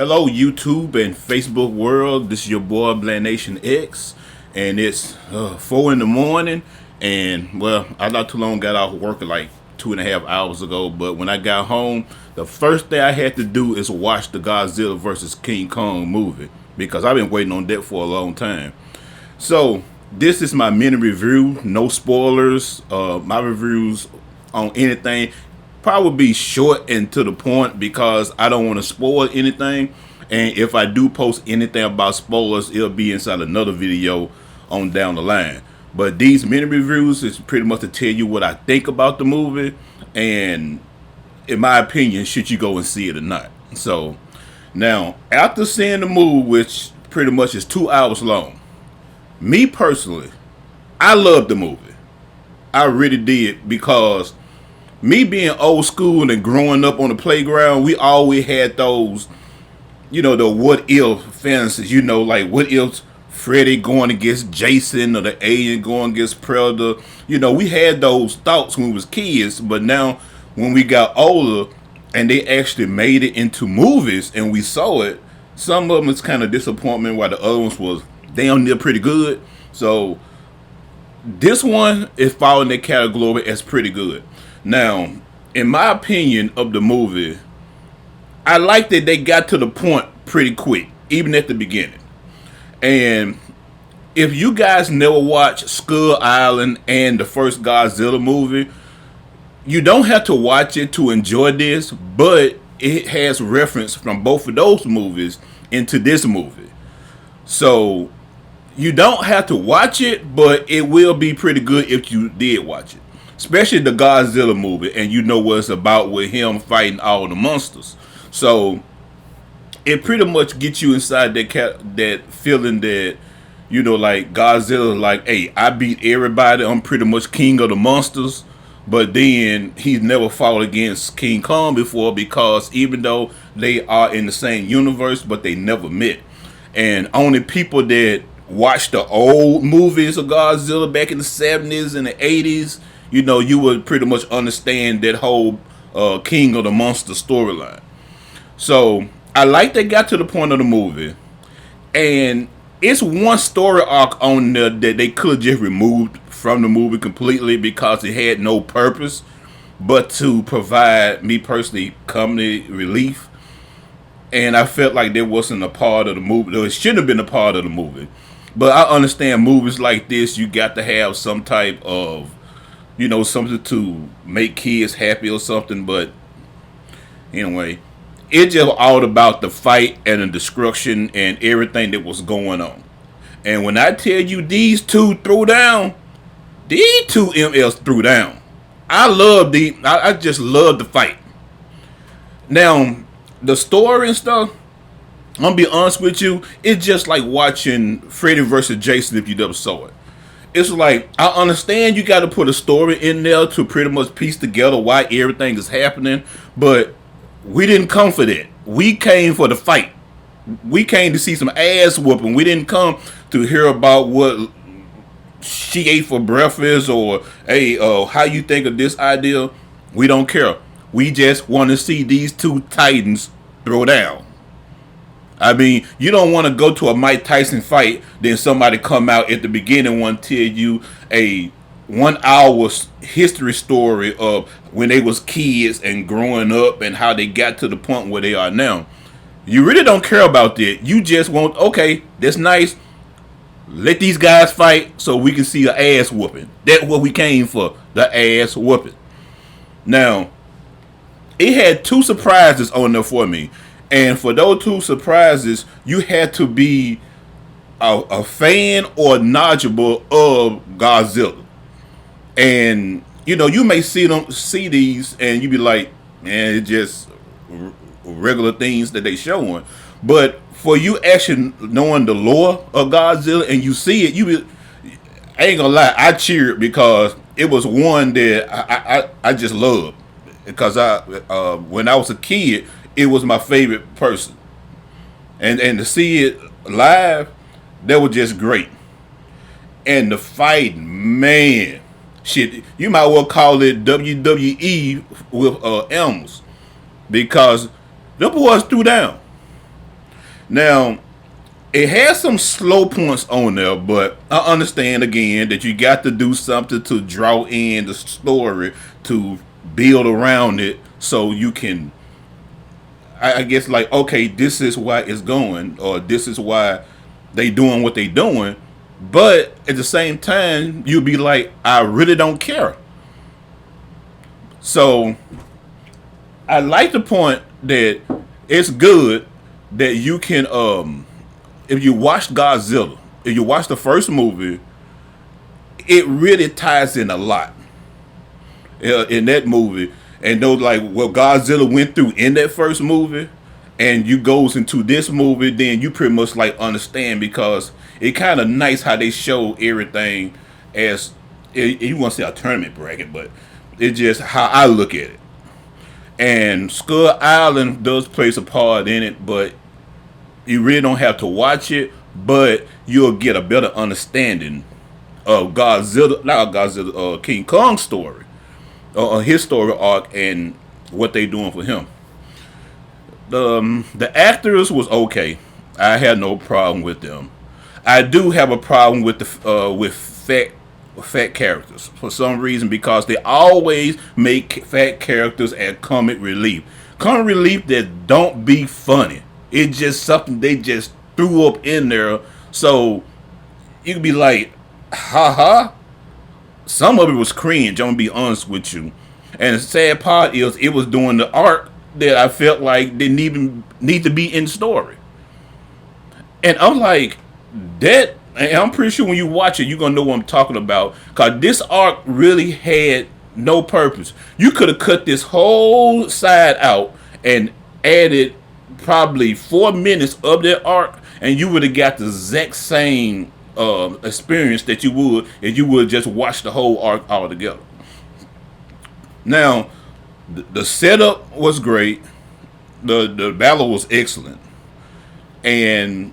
Hello, YouTube and Facebook world. This is your boy Blanation X, and it's 4 in the morning. And well, I not too long got off work like 2.5 hours ago. But when I got home, the first thing I had to do is watch the Godzilla versus King Kong movie because I've been waiting on that for a long time. So this is my mini review, no spoilers. My reviews on anything probably be short and to the point because I don't want to spoil anything. And if I do post anything about spoilers, it'll be inside another video on down the line. But these mini reviews is pretty much to tell you what I think about the movie, and in my opinion, should you go and see it or not. So now, after seeing the movie, which pretty much is 2 hours long, me personally, I loved the movie. I really did, because me being old school and growing up on the playground, we always had those, the what if fantasies, like what if Freddy going against Jason or the alien going against Predator. We had those thoughts when we was kids, but now when we got older and they actually made it into movies and we saw it, some of them is kind of disappointment while the other ones was damn near pretty good. So this one is following that category as pretty good. Now, in my opinion of the movie, I like that they got to the point pretty quick, even at the beginning. And if you guys never watched Skull Island and the first Godzilla movie, you don't have to watch it to enjoy this, but it has reference from both of those movies into this movie. So you don't have to watch it, but it will be pretty good if you did watch it. Especially the Godzilla movie, and you know what it's about with him fighting all the monsters. So it pretty much gets you inside that feeling that, like Godzilla, like, hey, I beat everybody. I'm pretty much king of the monsters. But then he's never fought against King Kong before, because even though they are in the same universe, but they never met. And only people that watched the old movies of Godzilla back in the 70s and the 80s, you would pretty much understand that whole King of the Monster storyline. So I like they got to the point of the movie, and it's one story arc on there that they could just removed from the movie completely because it had no purpose but to provide me personally comedy relief. And I felt like that wasn't a part of the movie. It shouldn't have been a part of the movie. But I understand movies like this, you got to have some type of, something to make kids happy or something. But anyway, it's just all about the fight and the destruction and everything that was going on. And when I tell you these two threw down, these two MLs threw down. I just love the fight. Now, the story and stuff, I'm gonna be honest with you, it's just like watching Freddy versus Jason if you never saw it. It's like, I understand you got to put a story in there to pretty much piece together why everything is happening, but we didn't come for that. We came for the fight. We came to see some ass whooping. We didn't come to hear about what she ate for breakfast or, hey, how you think of this idea. We don't care. We just want to see these two titans throw down. I mean, you don't want to go to a Mike Tyson fight, then somebody come out at the beginning and tell you a 1 hour history story of when they was kids and growing up and how they got to the point where they are now. You really don't care about that. You just want, okay, that's nice. Let these guys fight so we can see an ass whooping. That's what we came for, the ass whooping. Now, it had 2 surprises on there for me. And for those 2 surprises, you had to be a fan or knowledgeable of Godzilla. And, you may see these and you be like, man, it's just regular things that they showing. But for you actually knowing the lore of Godzilla and you see it, I ain't gonna lie, I cheered because it was one that I just loved. Because when I was a kid, it was my favorite person. And to see it live, that was just great. And the fight, man, shit, you might well call it WWE with Elms, because the boys threw down. Now, it has some slow points on there, but I understand again that you got to do something to draw in the story to build around it so you can, I guess, like, okay, this is why it's going, or this is why they doing what they doing. But at the same time, you'll be like, I really don't care. So I like the point that it's good that you can, if you watch Godzilla, if you watch the first movie, it really ties in a lot in that movie. And those, like, what Godzilla went through in that first movie, and you goes into this movie, then you pretty much like understand, because it kind of nice how they show everything as, you want to say a tournament bracket, but it's just how I look at it. And Skull Island does plays a part in it, but you really don't have to watch it, but you'll get a better understanding of Godzilla, not Godzilla, King Kong story, his story arc, and what they doing for him. The actors was okay. I had no problem with them. I do have a problem with the with fat characters for some reason, because they always make fat characters as comic relief. Comic relief that don't be funny. It's just something they just threw up in there. So you could be like, haha. Some of it was cringe, I'm gonna be honest with you. And the sad part is it was doing the arc that I felt like didn't even need to be in the story. And I'm like, that, and I'm pretty sure when you watch it, you're gonna know what I'm talking about. Cause this arc really had no purpose. You could have cut this whole side out and added probably 4 minutes of that arc, and you would have got the exact same experience that you would if you would just watch the whole arc all together. Now, the setup was great. The battle was excellent, and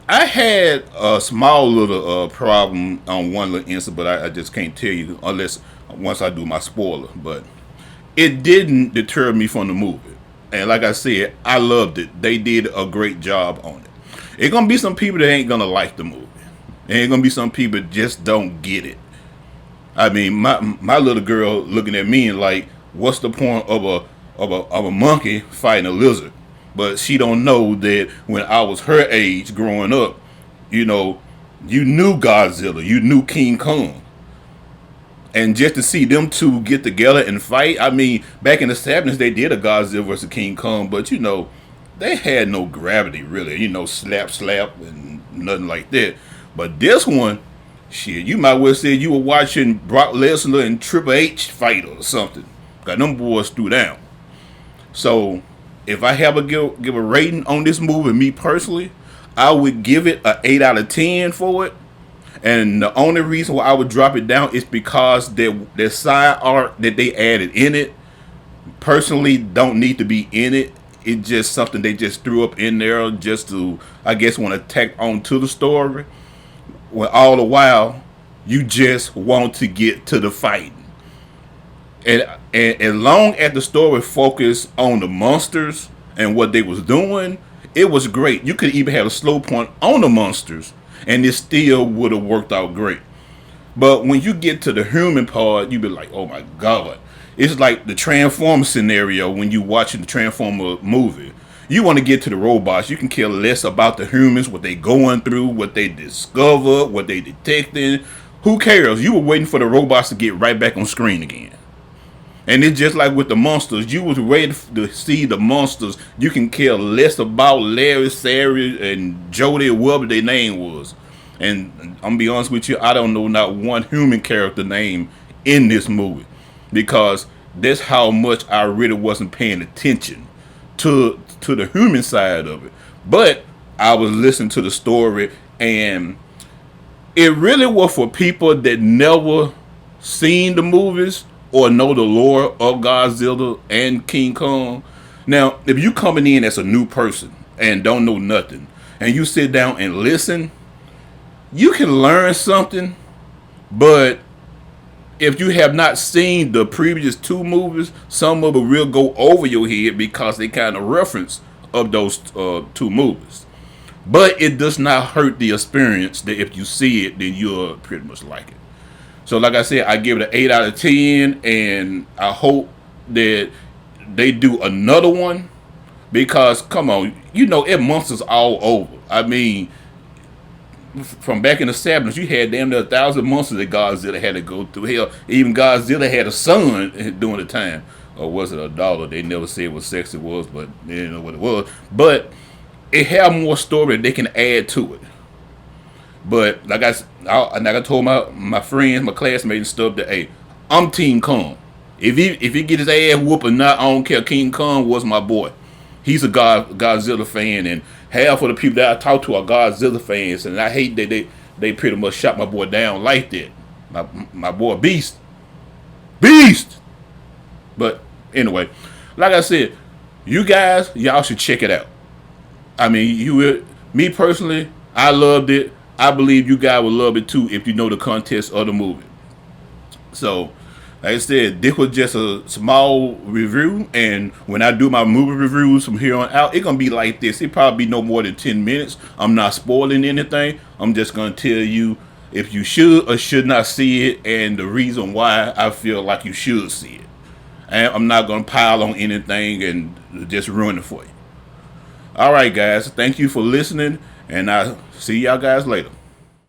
I had a small little problem on one little instance, but I just can't tell you unless once I do my spoiler. But it didn't deter me from the movie, and like I said, I loved it. They did a great job on it. It's gonna be some people that ain't gonna like the movie. There ain't gonna be some people that just don't get it. I mean, my little girl looking at me and like, what's the point of a monkey fighting a lizard? But she don't know that when I was her age growing up, you know, you knew Godzilla, you knew King Kong. And just to see them two get together and fight, I mean, back in the 70s, they did a Godzilla versus King Kong, but, you know, they had no gravity, really. You know, slap, slap, and nothing like that. But this one, shit, you might well say you were watching Brock Lesnar and Triple H fight or something. Got them boys threw down. So, if I have a give a rating on this movie, me personally, I would give it a 8 out of 10 for it. And the only reason why I would drop it down is because their side arc that they added in it, personally, don't need to be in it. It's just something they just threw up in there just to, I guess, want to tack on to the story. When all the while, you just want to get to the fighting. And as long as the story focused on the monsters and what they was doing, it was great. You could even have a slow point on the monsters, and it still would have worked out great. But when you get to the human part, you be like, oh my God. It's like the Transformer scenario when you watching the Transformer movie. You want to get to the robots. You can care less about the humans, what they going through, what they discover, what they detecting. Who cares? You were waiting for the robots to get right back on screen again. And it's just like with the monsters. You was ready to see the monsters. You can care less about Larry, Sarah, and Jody, or whatever their name was. And I'm going to be honest with you, I don't know not one human character name in this movie. Because that's how much I really wasn't paying attention to the human side of it. But I was listening to the story, and it really was for people that never seen the movies or know the lore of Godzilla and King Kong. Now, if you coming in as a new person and don't know nothing, and you sit down and listen, you can learn something. But if you have not seen the previous two movies, some of it will go over your head because they kind of reference of those two movies. but it does not hurt the experience that if you see it, then you'll pretty much like it. So, like I said, I give it an 8 out of 10, and I hope that they do another one because, come on, it monsters all over. I mean, from back in the 70s, you had damn near 1,000 monsters that Godzilla had to go through. Hell, even Godzilla had a son during the time. Or was it a daughter? They never said what sex it was, but they didn't know what it was. But it had more story they can add to it. But like I told my friends, my classmates and stuff that, hey, I'm Team Kong. If he get his ass whooped or not, I don't care. King Kong was my boy. He's a Godzilla fan, and half of the people that I talk to are Godzilla fans, and I hate that they pretty much shot my boy down like that. My boy Beast. But anyway, like I said, y'all should check it out. I mean, me personally, I loved it. I believe you guys will love it too if you know the context of the movie. So, like I said, this was just a small review, and when I do my movie reviews from here on out, it's gonna be like this. It probably be no more than 10 minutes. I'm not spoiling anything. I'm just gonna tell you if you should or should not see it, and the reason why I feel like you should see it. And I'm not gonna pile on anything and just ruin it for you. All right, guys. Thank you for listening, and I'll see y'all guys later.